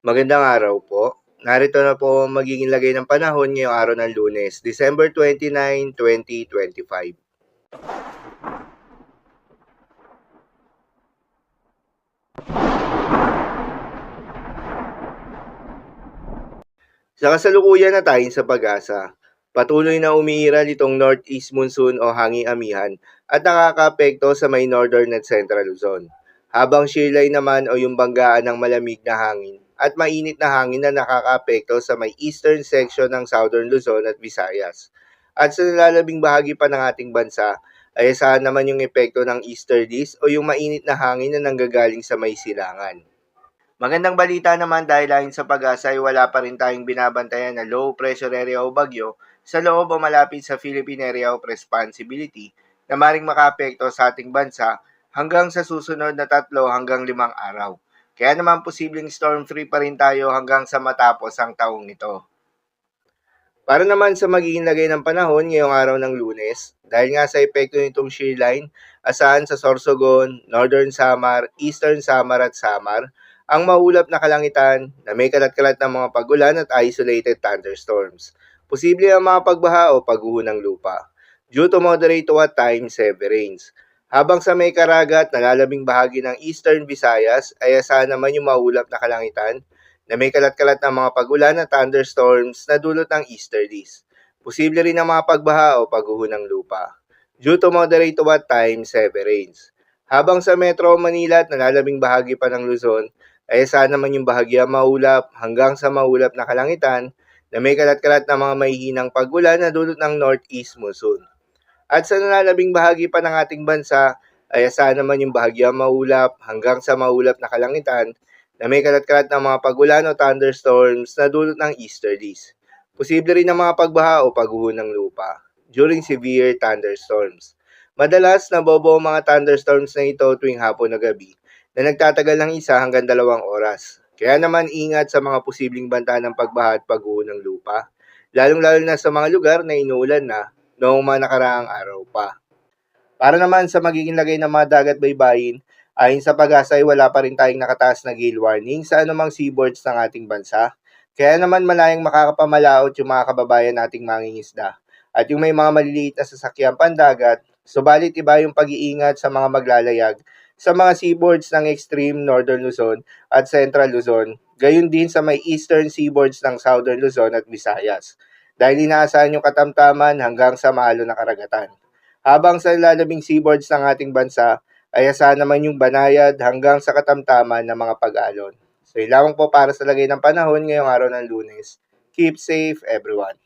Magandang araw po. Narito na po ang magiging lagay ng panahon ngayong araw ng Lunes, December 29, 2025. Sa kasalukuyan na tayo sa pag-asa, patuloy na umiiral itong northeast monsoon o hanging amihan at nakakaapekto sa may northern at central Luzon. Habang shearline naman o yung banggaan ng malamig na hangin at mainit na hangin na nakakaapekto sa may eastern section ng southern Luzon at Visayas. At sa nalalabing bahagi pa ng ating bansa, ay asahan naman yung epekto ng easterlies o yung mainit na hangin na nanggagaling sa may silangan. Magandang balita naman dahil ayon sa pag-asa ay wala pa rin tayong binabantayan na low pressure area o bagyo sa loob o malapit sa Philippine Area of Responsibility na maring makaapekto sa ating bansa hanggang sa susunod na 3 hanggang 5 araw. Kaya naman posibleng storm free pa rin tayo hanggang sa matapos ang taong ito. Para naman sa magiging lagay ng panahon ngayong araw ng Lunes, dahil nga sa epekto nitong shear line, asahan sa Sorsogon, Northern Samar, Eastern Samar at Samar, ang maulap na kalangitan na may kalat-kalat ng mga pagulan at isolated thunderstorms. Posible ang mga pagbaha o pagguho ng lupa, due to moderate to at times heavy rains. Habang sa may karagat na lalabing bahagi ng Eastern Visayas ay asahan naman yung maulap na kalangitan na may kalat-kalat na mga pagulan at thunderstorms na dulot ng easterlies. Posible rin ang mga pagbaha o pagguho ng lupa, due to moderate to at times heavy rains. Habang sa Metro Manila at nalalabing bahagi pa ng Luzon, ay saan naman yung bahagya maulap hanggang sa maulap na kalangitan na may kalat-kalat na mga mahihinang pagulan na dulot ng northeast monsoon. At sa nalalabing bahagi pa ng ating bansa, ay asahan naman yung bahagya maulap hanggang sa maulap na kalangitan na may kalat-kalat na mga pagulan o thunderstorms na dulot ng easterlies. Posible rin ang mga pagbaha o pagguho ng lupa during severe thunderstorms. Madalas nabobo ang mga thunderstorms na ito tuwing hapon o gabi na nagtatagal ng 1 hanggang 2 oras. Kaya naman ingat sa mga posibleng banta ng pagbaha at pagguho ng lupa, lalong-lalo na sa mga lugar na inuulan na noong mga nakaraang araw pa. Para naman sa magiging lagay ng mga dagat baybayin, ayon sa pag-asa ay wala pa rin tayong nakataas na gale warning sa anumang seaboards ng ating bansa. Kaya naman malayang makakapamalaot yung mga kababayan nating mangingisda. At yung may mga maliliit na sasakyan pandagat, subalit iba yung pag-iingat sa mga maglalayag sa mga seaboards ng extreme Northern Luzon at Central Luzon, gayon din sa may eastern seaboards ng Southern Luzon at Visayas, dahil inaasahan yung katamtaman hanggang sa maalo na karagatan. Habang sa lalabing seaboards ng ating bansa, ay asahan naman yung banayad hanggang sa katamtaman ng mga pag-alon. So, yun lamang po para sa lagay ng panahon ngayong araw ng Lunes. Keep safe, everyone.